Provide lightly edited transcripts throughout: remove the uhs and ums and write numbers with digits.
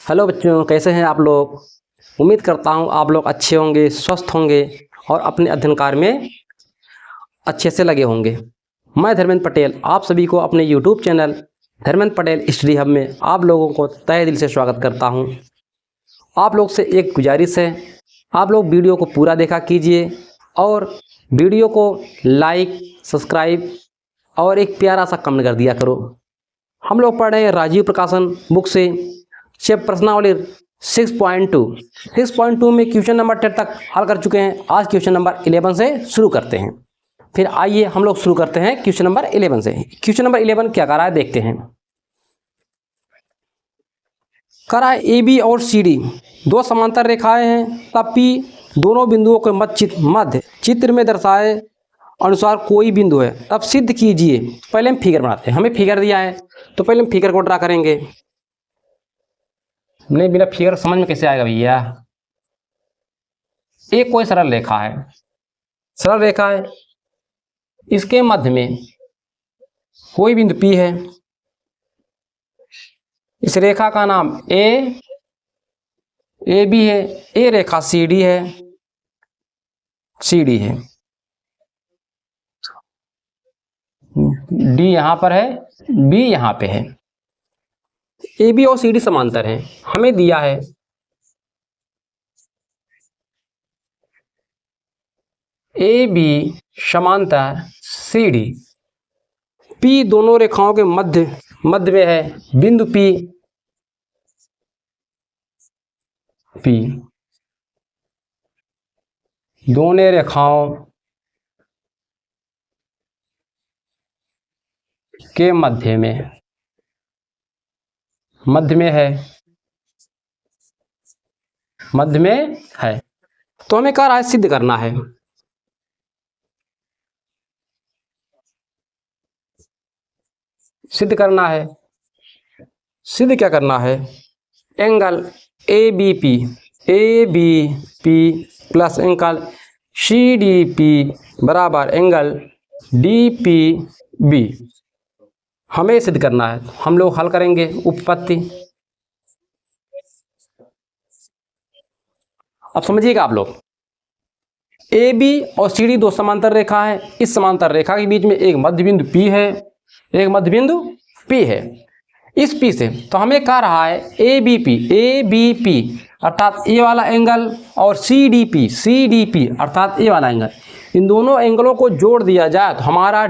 Hello बच्चों, कैसे हैं आप लोग। उम्मीद करता हूं आप लोग अच्छे होंगे, स्वस्थ होंगे और अपने अध्ययन कार्य में अच्छे से लगे होंगे। मैं धर्मेंद्र पटेल आप सभी को अपने YouTube channel Dharmendra Patel study hub में आप लोगों को तहे दिल से स्वागत करता हूं। आप लोग से एक गुजारिश है, आप लोग वीडियो को पूरा देखा कीजिए और वीडियो को लाइक, सब्सक्राइब और एक प्यारा सा कमेंट कर दिया करो। हम लोग पढ़ रहे हैं राजीव प्रकाशन बुक से शेप प्रश्नावली 6.2 में क्वेश्चन नंबर 10 तक हल कर चुके हैं। आज क्वेश्चन नंबर 11 से शुरू करते हैं। फिर आइए हम लोग शुरू करते हैं क्वेश्चन नंबर 11 से। क्वेश्चन नंबर 11 क्या कर रहा है देखते हैं। कर रहा है ए बी और सी डी दो समांतर रेखाएं हैं, तब पी दोनों बिंदुओं के मध्य चित्र में दर्शाए अनुसार कोई बिंदु है, तब सिद्ध कीजिए। पहले हम फिगर बनाते हैं। हमें फिगर दिया है तो पहले हम फिगर को ड्रा करेंगे। नहीं, बिना फिगर समझ में कैसे आएगा भैया। एक कोई सरल रेखा है, सरल रेखा है, इसके मध्य में कोई बिंदु P है। इस रेखा का नाम ए बी है। ए रेखा सी डी है, सी डी है। डी यहां पर है, बी यहां पे है। ए बी और सी डी समांतर हैं। हमें दिया है ए बी समांतर सी डी। पी दोनों रेखाओं के मध्य में है बिंदु पी। पी दोनों रेखाओं के मध्य में है, मध्य में है। तो हमें क्या राय सिद्ध करना है। सिद्ध करना है, सिद्ध क्या करना है। Angle A B P plus angle C D P बराबर एंगल डी पी बी। हमें सिद्ध करना है। हम लोग हल करेंगे उपपत्ति। अब समझिएगा आप लोग, ए बी और सी डी दो समांतर रेखा है। इस समांतर रेखा के बीच में एक मध्य बिंदु P है, एक मध्य बिंदु P है। इस P से तो हमें कह रहा है ए बी पी अर्थात ए वाला एंगल और सी डी पी अर्थात ए वाला एंगल, इन दोनों एंगलों को जोड़ दिया जाए तो हमारा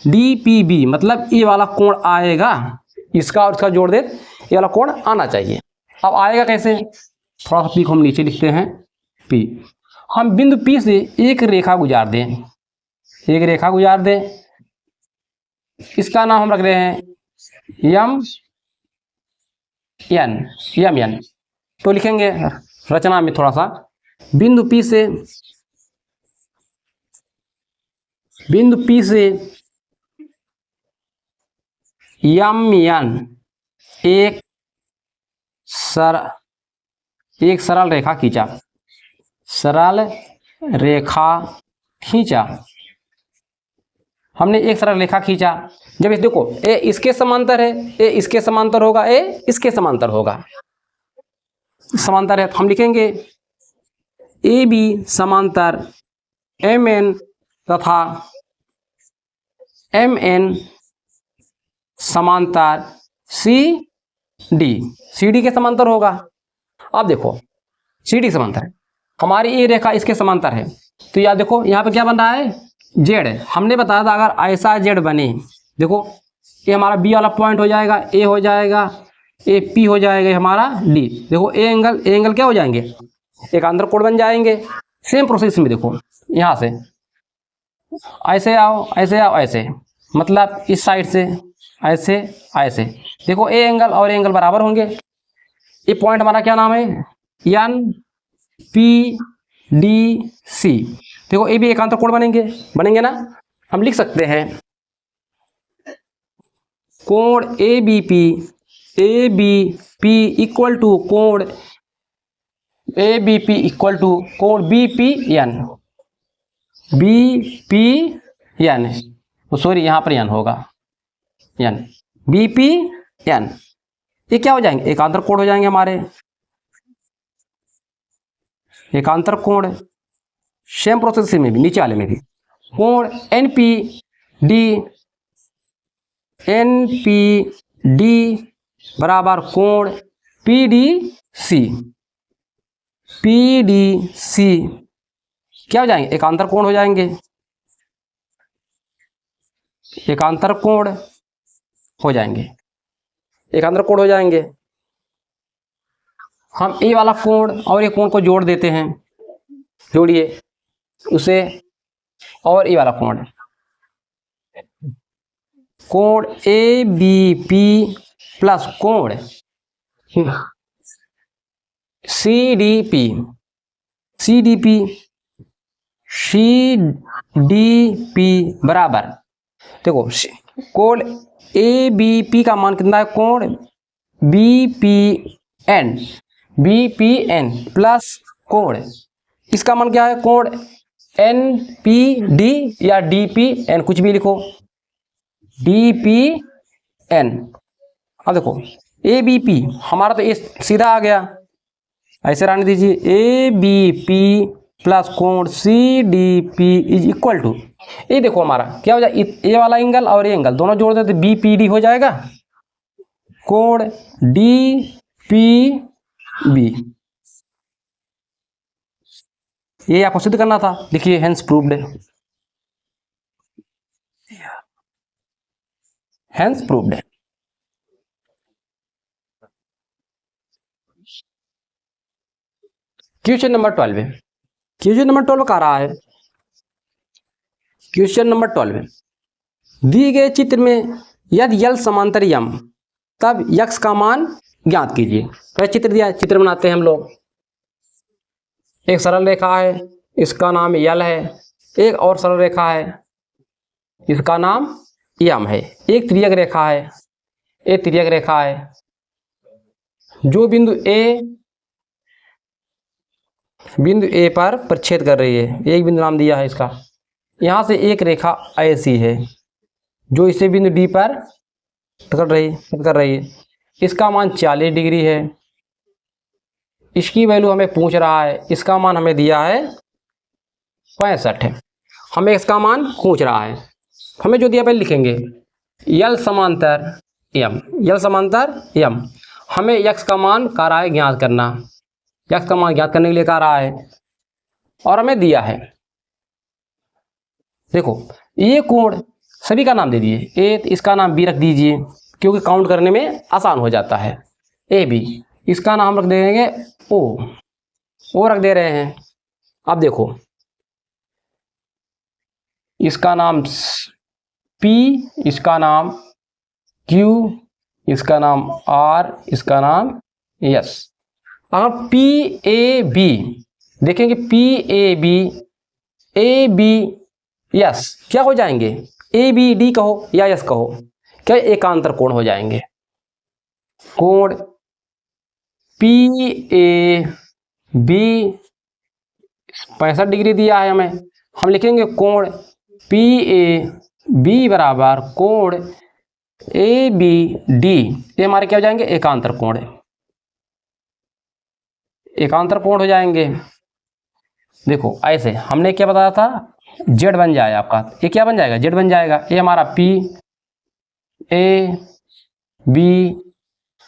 डी पी बी मतलब ए वाला कोण आएगा। इसका और इसका जोड़ दे, ये वाला कोण आना चाहिए। अब आएगा कैसे, थोड़ा सा पी को हम नीचे लिखते हैं। पी हम बिंदु P से एक रेखा गुजार दें, एक रेखा गुजार दें। इसका नाम हम रख रहे हैं यम एन। तो लिखेंगे रचना में थोड़ा सा, बिंदु P से यम एन एक सरल रेखा खींचा, सरल रेखा खींचा। हमने एक सरल रेखा खींचा। जब इस देखो ए इसके समांतर है, ए इसके समांतर होगा, ए इसके समांतर होगा, समांतर है। तो हम लिखेंगे ए बी समांतर एम एन तथा एम एन समांतर सी डी के समांतर होगा। अब देखो सी डी समांतर है, हमारी ये रेखा इसके समांतर है। तो याद देखो यहाँ पे क्या बन रहा है, जेड है। हमने बताया था अगर ऐसा जेड बने, देखो ये हमारा बी वाला पॉइंट हो जाएगा, ए हो जाएगा, ए पी हो जाएगा, हमारा डी। देखो ए एंगल क्या हो जाएंगे, एक आंतर कोण बन जाएंगे। सेम प्रोसेस में देखो यहाँ से ऐसे आओ, ऐसे आओ, ऐसे, मतलब इस साइड से ऐसे ऐसे। देखो ए एंगल और ए एंगल बराबर होंगे। ये पॉइंट हमारा क्या नाम है, एन पी डी सी। देखो ए भी एकांतर कोण बनेंगे ना। हम लिख सकते हैं कोण A B P equal to कोण A B P equal to कोण बी पी एन। सॉरी यहाँ पर एन होगा, एन बी पी एन। ये क्या हो जाएंगे, एकांतर कोण हो जाएंगे हमारे, एकांतर कोण। सेम प्रोसेस में भी, नीचे वाले में भी, कोण NPD बराबर कोण PDC क्या हो जाएंगे, एकांतर कोण हो जाएंगे, एकांतर कोण हो जाएंगे, एकांतर कोण हो जाएंगे। हम ये वाला कोण और ये कोण को जोड़ देते हैं, जोड़िए उसे, और ये वाला कोण, कोण ABP प्लस कोण CDP बराबर, देखो कोण ABP का मान कितना है, कोण BPN प्लस कोण, इसका मान क्या है, कोण NPD या DPN, कुछ भी लिखो, DPN। अब देखो ABP हमारा तो ये सीधा आ गया, ऐसे रहने दीजिए, ABP प्लस कोण CDP इज इक्वल टू, ये देखो हमारा क्या हो जाए, ये वाला एंगल और ये एंगल दोनों जोड़ देते BPD हो जाएगा, कोण DPB। ये आपको सिद्ध करना था, देखिए hence proved, hence proved. Question number 12, question number 12 कह रहा है, क्वेश्चन नंबर 12, दिए गए चित्र में यदि यल समांतर यम तब यक्स का मान ज्ञात कीजिए। तो चित्र दिया है, चित्र बनाते हैं हम लोग, एक सरल रेखा है, इसका नाम यल है, एक और सरल रेखा है, इसका नाम यम है, एक तिर्यक रेखा है, एक तिर्यक रेखा है, जो बिंदु ए पर प्रच्छेद कर रही है, एक बिंदु नाम दिया है इसका, यहां से एक रेखा ऐसी है जो इसे बिंदु डी पर कर रही है, इसका मान 40 डिग्री है, इसकी वैल्यू हमें पूछ रहा है, इसका मान हमें दिया है 65 है, हमें इसका मान पूछ रहा है, हमें जो दिया पहले लिखेंगे, यल समांतर यम, यल समांतर यम, हमें यक्स का मान कह रहा है ज्ञात करना, यक्स का मान ज्ञात करने के लिए कह रहा है, और हमें दिया है, देखो ये कोण सभी का नाम दे दिए, ए इसका नाम बी रख दीजिए क्योंकि काउंट करने में आसान हो जाता है, AB, इसका नाम रख देंगे ओ रख दे रहे हैं। अब देखो इसका नाम P, इसका नाम Q, इसका नाम R, इसका नाम S। अगर PAB देखेंगे, PAB ABS क्या हो जाएंगे, ABD कहो या S कहो, क्या एकांतर कोण हो जाएंगे, कोण PAB 65 डिग्री दिया है हमें, हम लिखेंगे कोण PAB बराबर कोण ABD, ये हमारे क्या हो जाएंगे, एकांतर कोण, एकांतर कोण हो जाएंगे। देखो ऐसे हमने क्या बताया था, Z बन जाए आपका, ये क्या बन जाएगा, Z बन जाएगा, ये हमारा PAB,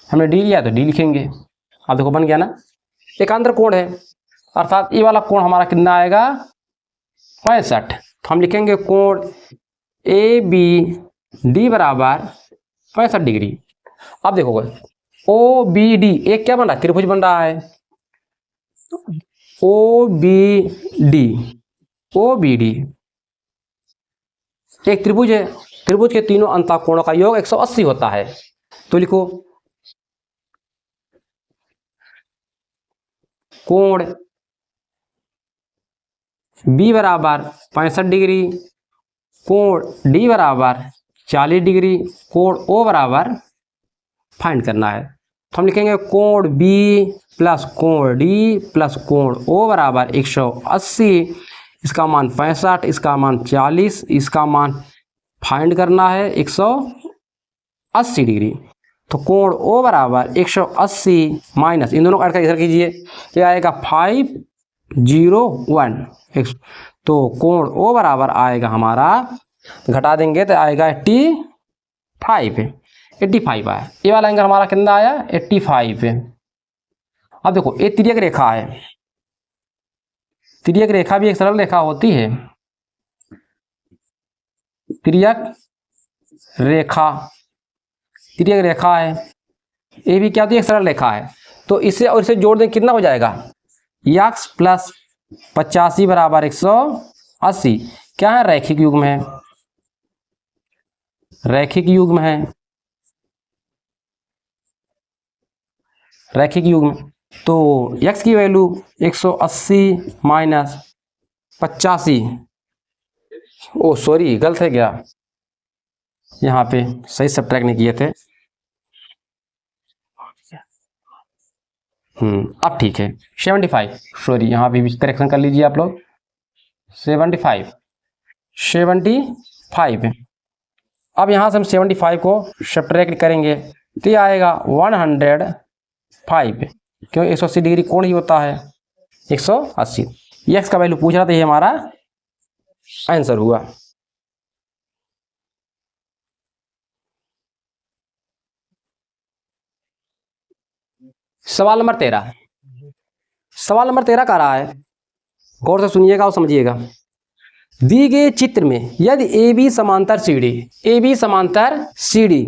हमने D लिया तो D लिखेंगे, अब देखो बन गया ना, एकांतर कोण है, अर्थात ये वाला कोण हमारा कितना आएगा 65, तो हम लिखेंगे कोण ABD बराबर 65 डिग्री। अब देखो OBD एक क्या बन रहा है, त्रिभुज बन रहा है, OBD एक त्रिभुज है, त्रिभुज के तीनों अंतःकोणों का योग 180 होता है, तो लिखो कोण B बराबर 65 डिग्री, कोण D बराबर 40 डिग्री, कोण O बराबर फाइंड करना है, तो हम लिखेंगे कोण B प्लस कोण D प्लस कोण O बराबर 180, इसका मान 65, इसका मान 40, इसका मान फाइंड करना है 180 डिग्री। तो कोण ओ बराबर 180 माइनस इन दोनों को ऐड कर इधर कीजिए, ये आएगा 501। तो कोण ओ बराबर आएगा हमारा, घटा देंगे तो आएगा 85 आया। ये वाला एंगल हमारा कितना आया 85। अब देखो ये तिर्यक रेखा है, तिर्यक रेखा भी एक सरल रेखा होती है, तिर्यक रेखा, तिर्यक रेखा है, ये भी क्या होती है एक सरल रेखा है। तो इसे और इसे जोड़ दें कितना हो जाएगा, x प्लस 85 बराबर 180। क्या है, रैखिक युग्म है, रैखिक युग्म है, रैखिक युग्म। तो x की वैल्यू 180 माइनस 85, ओ सॉरी गलत है क्या, यहाँ पे सही सब्ट्रैक्ट नहीं किए थे। अब ठीक है 75, सॉरी यहाँ पे भी करेक्शन कर लीजिए आप लोग। 75 अब यहाँ से हम 75 को सब्ट्रैक्ट करेंगे तो ये आएगा 105, क्यों 180 डिग्री कोण ही होता है 180। एक्स का वैल्यू पूछ रहा था, ये हमारा आंसर हुआ। सवाल नंबर 13, सवाल नंबर 13 कह रहा है, गौर से सुनिएगा और समझिएगा। दी गए चित्र में यदि ए बी समांतर सीडी, ए बी समांतर सीडी,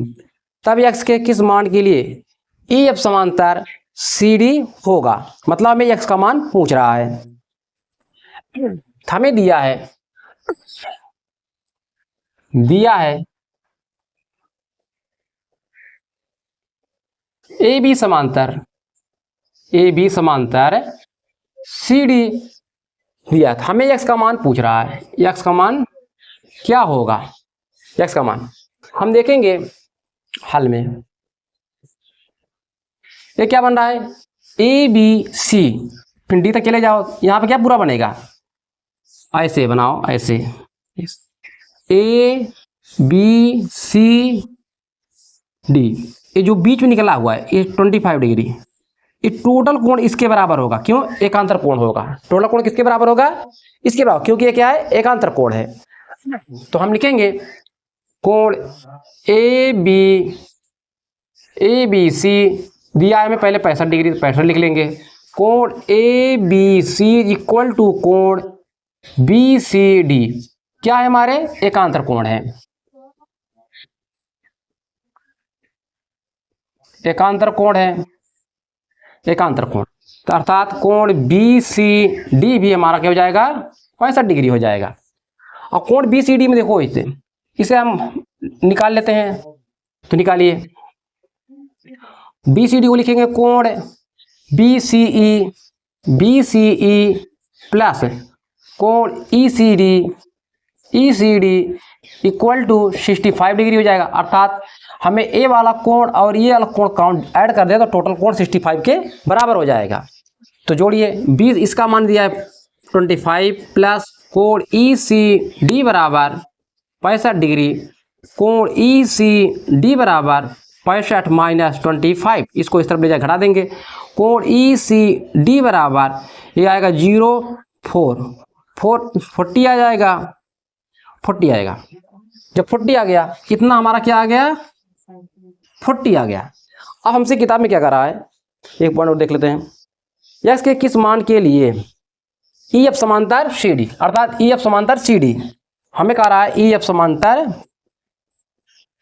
तब एक्स के किस मान के लिए ई एफ समांतर सीडी होगा। मतलब हमें एक्स का मान पूछ रहा है, हमें दिया है ए बी समांतर सीडी दिया था, हमें एक्स का मान पूछ रहा है, एक्स का मान क्या होगा। एक्स का मान हम देखेंगे हल में, ये क्या बन रहा है ए बी सी, फिर डी तक चले जाओ, यहाँ पे क्या पूरा बनेगा, ऐसे बनाओ, ऐसे ए बी सी डी, ये जो बीच में निकला हुआ है ये 25 डिग्री, ये टोटल कोण इसके बराबर होगा, क्यों एकांतर कोण होगा, टोटल कोण किसके बराबर होगा, इसके बराबर, क्योंकि ये क्या है एकांतर कोण है। तो हम लिखेंगे कोण ए बी सी दिया है हमें पहले 65 डिग्री, 65 लिख लेंगे। कोण A B C equal to कोण बी सी डी, क्या है हमारे एकांतर कोण है, एकांतर कोण है, एकांतर कोण, तो अर्थात कोण बी सी डी भी हमारा क्या हो जाएगा 65 डिग्री हो जाएगा। और कोण बी सी डी में देखो इसे हम निकाल लेते हैं, तो निकालिए, बी सी डी को लिखेंगे कोण बी सी ई प्लस कोण E C D equal to 65 degree हो जाएगा। अर्थात हमें ए वाला कोण और ये वाला कोण काउंट ऐड कर दे तो टोटल कोण 65 के बराबर हो जाएगा। तो जोड़िए 20, इसका मान दिया है 25 प्लस कोण ई सी डी बराबर 65 डिग्री, कोण ई सी डी बराबर 65 माइनस 25, इसको इस तरफ ले जाकर घटा देंगे, कोण ई सी डी बराबर ये आएगा 40 आ जाएगा, 40 आएगा। जब 40 आ गया, कितना हमारा क्या आ गया 40 आ गया। अब हमसे किताब में क्या कर रहा है, एक पॉइंट और देख लेते हैं, एक्स के किस मान के लिए ई एफ समांतर सी डी, अर्थात ई एफ समांतर सी डी, हमें कह रहा है ई एफ समांतर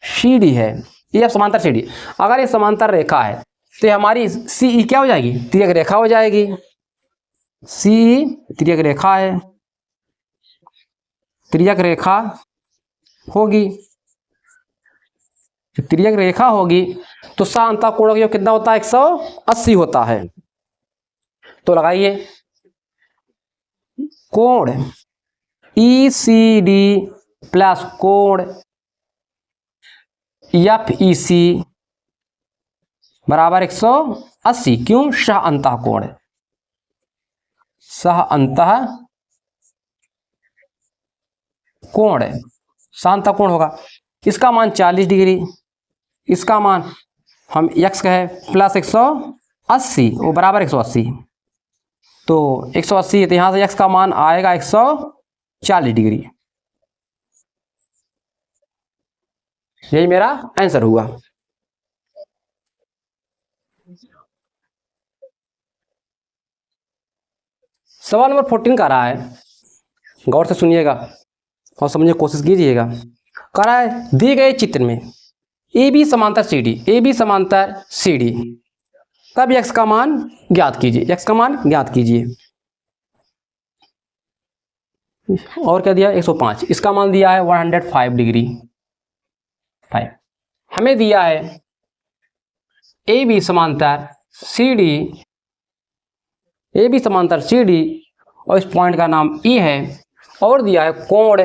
सी डी है, ई एफ समांतर सी डी। अगर ये समांतर रेखा है तो हमारी सी ई क्या हो जाएगी, तिर्यक रेखा हो जाएगी, सी ई तिर्यक रेखा है, तिर्यक रेखा होगी, तिर्यक रेखा होगी तो साअंतः कोण का योग कितना होता है 180 होता है। तो लगाइए कोण ई सी डी प्लस कोण एफ ई सी बराबर 180, क्यों सह अंतः कोण, सह अंतः कोण है, सह अंतः कोण होगा, इसका मान 40 डिग्री, इसका मान हम x का है प्लस 180 वो बराबर 180, तो 180 है तो यहाँ से x का मान आएगा 140 डिग्री। यही मेरा आंसर हुआ। सवाल नंबर 14 का रहा है, गौर से सुनिएगा और समझने की कोशिश कीजिएगा। कह रहा है दिए गए चित्र में ए बी समांतर सी डी, ए बी समांतर सी डी, तब x का मान ज्ञात कीजिए, x का मान ज्ञात कीजिए। और क्या दिया 105, इसका मान दिया है 105 डिग्री 5। हमें दिया है ए बी समांतर सी डी, ए बी समांतर सी डी और इस पॉइंट का नाम ई है, और दिया है कोण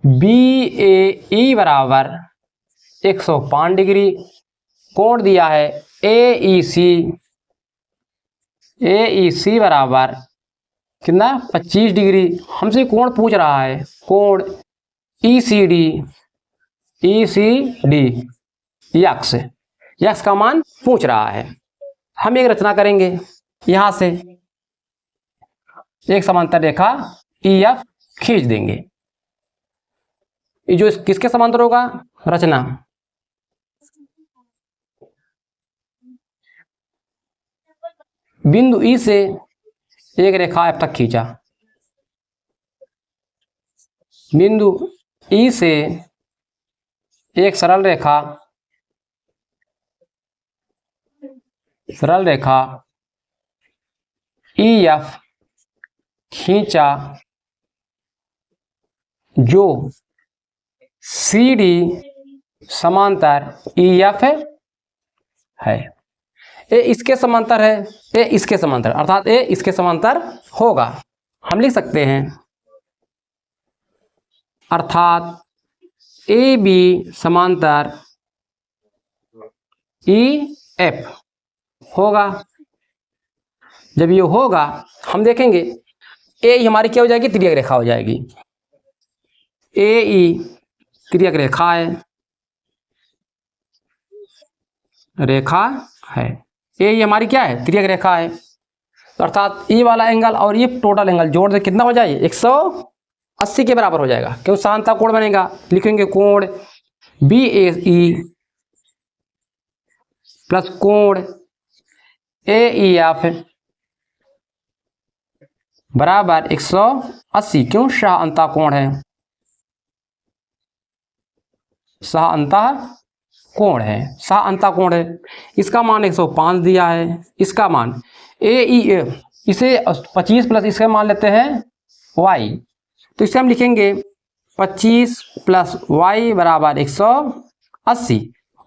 बी ए ई बराबर 105 डिग्री, कोण दिया है ए ई सी बराबर कितना 25 डिग्री। हमसे कोण पूछ रहा है, कोण ई सी डी यक्स का मान पूछ रहा है। हम एक रचना करेंगे, यहां से एक समांतर रेखा ई एफ खींच देंगे। ये जो किसके समांतर होगा, रचना बिंदु ई से एक रेखा एफ तक खींचा, बिंदु ई से एक सरल रेखा ई एफ खींचा जो सी डी समांतर ई एफ है। ए इसके समांतर है, ए इसके समांतर, अर्थात ए इसके समांतर होगा। हम लिख सकते हैं अर्थात ए बी समांतर ई एफ होगा। जब ये होगा हम देखेंगे ए हमारी क्या हो जाएगी, तिर्यक रेखा हो जाएगी। ए ई तिर्यक रेखा है, ए ये हमारी क्या है, तिर्यक रेखा है। अर्थात ये वाला एंगल और ये टोटल एंगल जोड़ दे कितना हो जाए, 180 के बराबर हो जाएगा, क्यों समांतर कोण बनेगा। लिखेंगे कोण बी ए ई प्लस कोण ए ई एफ बराबर 180, क्यों सह अंतः कोण है, सह अंतः कोण है। इसका मान 105 दिया है, इसका मान ए ई इसे 25 प्लस इसका मान लेते हैं y, तो इसे हम लिखेंगे 25 प्लस y बराबर 180।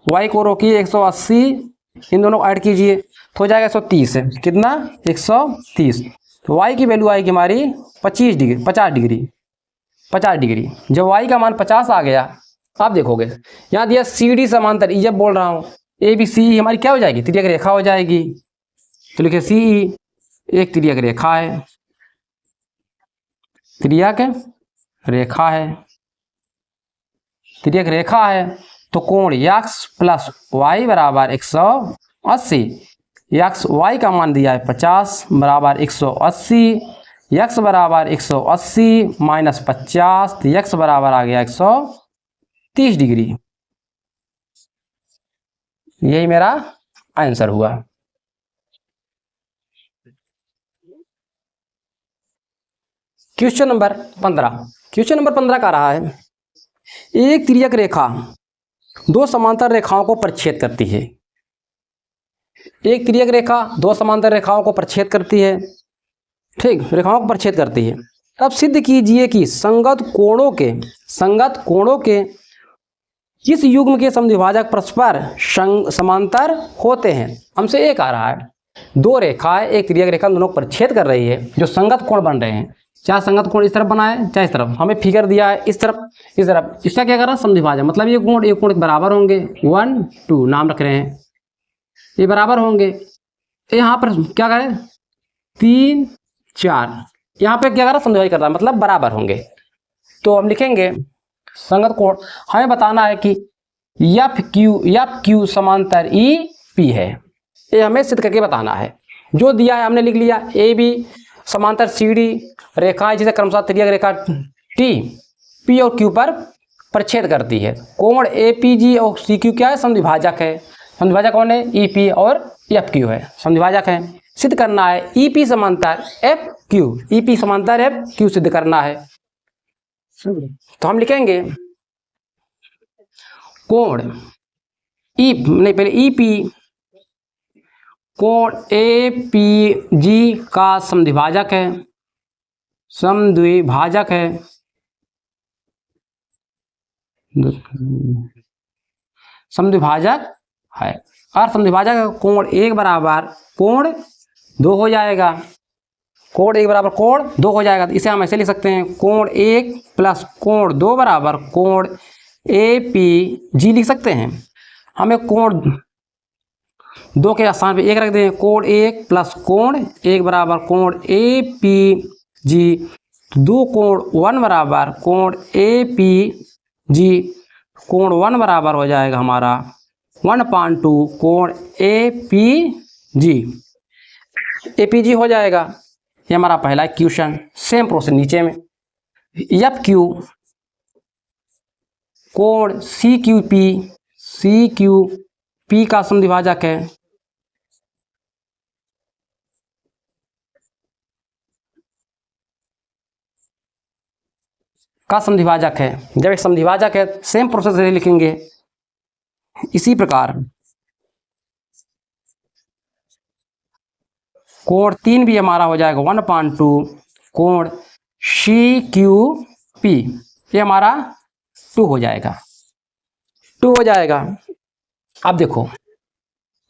y को रोकिए 180, इन दोनों को ऐड कीजिए तो हो जाएगा 130, कितना 130। तो y की वैल्यू आएगी हमारी 50 डिग्री। जब y का मान 50 आ गया, आप देखोगे यहाँ दिया सी डी समांतर ई, जब बोल रहा हूँ ए बी सी हमारी क्या हो जाएगी, तिर्यक रेखा हो जाएगी। तो लिखिए सी ई एक तिर्यक रेखा है, तो कोण यक्स प्लस वाई बराबर 180। यक्स वाई का मान दिया है 50 बराबर 180, यक्स बराबर 180 माइनस 50, तो यक्स बराबर आ गया 130 डिग्री। यही मेरा आंसर हुआ। क्वेश्चन नंबर 15 का रहा है, एक तिर्यक रेखा दो समांतर रेखाओं को परिच्छेद करती है। एक तिर्यक रेखा दो समांतर रेखाओं को परिच्छेद करती है, ठीक, रेखाओं को परिच्छेद करती है। अब सिद्ध कीजिए कि संगत कोणों के किस युग्म के समद्विभाजक परस्पर समांतर होते हैं। हमसे एक आ रहा है, दो रेखाएं एक तिर्यक रेखा दोनों को परिच्छेद कर रही है, जो संगत कोण बन रहे हैं, चाहे संगत कोण इस तरफ बनाए चाहे इस तरफ। हमें फिगर दिया है इस तरफ इसका क्या कर रहा है, समद्विभाजक, मतलब ये कोण बराबर होंगे, 1 2 नाम रख रहे हैं, ये बराबर होंगे। यहाँ पर क्या करें 3 4, यहाँ पे क्या कर रहा है, समद्विभाजक कर रहा है, मतलब बराबर होंगे। तो हम लिखेंगे संगत कोण, हमें बताना है कि एफ क्यू समांतर ई पी है। ये हमें सिद्ध करके बताना है। जो दिया है हमने लिख लिया, ए बी समांतर सी डी रेखाएं जिसे क्रमशः त्रिज्या रेखा टी पी और क्यू पर प्रच्छेद करती है। कोण ए पी जी और सी क्यू क्या है? समद्विभाजक है। समद्विभाजक कौन है? ई पी और एफ क्यू है, समद्विभाजक है। सिद्ध करना है ई पी समांतर एफ क्यू, ई पी समांतर एफ क्यू सिद्ध करना है। तो हम लिखेंगे कोण ई नहीं, पहले ई पी कोण ए पी जी का समद्विभाजक है, समद्विभाजक है, समद्विभाजक है। और समद्विभाजक कोण एक बराबर कोण दो हो जाएगा, कोण एक बराबर कोण दो हो जाएगा। तो इसे हम ऐसे लिख सकते हैं, कोण एक प्लस कोण दो बराबर कोण ए पी जी लिख सकते हैं। हमें कोण दो के स्थान पे एक रख दें, कोण एक प्लस कोण एक बराबर कोण ए पी जी, दो कोण वन बराबर कोण ए पी जी, कोण वन बराबर हो जाएगा हमारा 1/2 कोण A P G, A P G हो जाएगा। ये हमारा पहला क्वेश्चन। सेम प्रोसेस नीचे में, एफ क्यू कोण सी क्यू पी का समद्विभाजक है, का समद्विभाजक है। जब एक समद्विभाजक है सेम प्रोसेस से लिखेंगे। इसी प्रकार कोण तीन भी हमारा हो जाएगा 1/2 कोण सी क्यू पी, ये हमारा 2 हो जाएगा, 2 हो जाएगा। अब देखो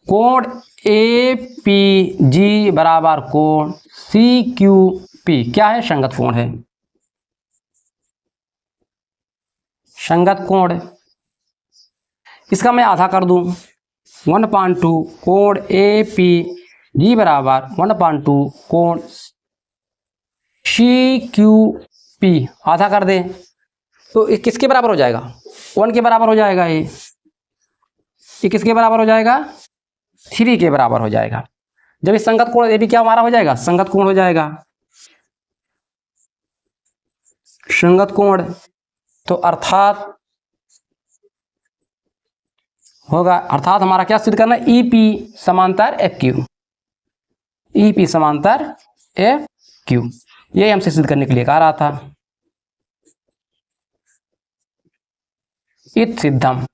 कोण ए पी जी बराबर कोण सी क्यू पी क्या है? संगत कोण है, संगत कोण। इसका मैं आधा कर दूं, 1/2 कोण ए पी जी बराबर 1/2 कोण सी क्यू पी, आधा कर दें तो ये किसके बराबर हो जाएगा? 1 के बराबर हो जाएगा। ये किसके बराबर हो जाएगा? 3 के बराबर हो जाएगा। जब ये संगत कोण, ये भी क्या हमारा हो जाएगा? संगत कोण हो जाएगा, संगत कोण। तो अर्थात होगा, अर्थात हमारा क्या सिद्ध करना है? ई पी समांतर एफ क्यू, ई पी समांतर एफ क्यू, ये हमसे सिद्ध करने के लिए कहा रहा था। इत सिद्धम।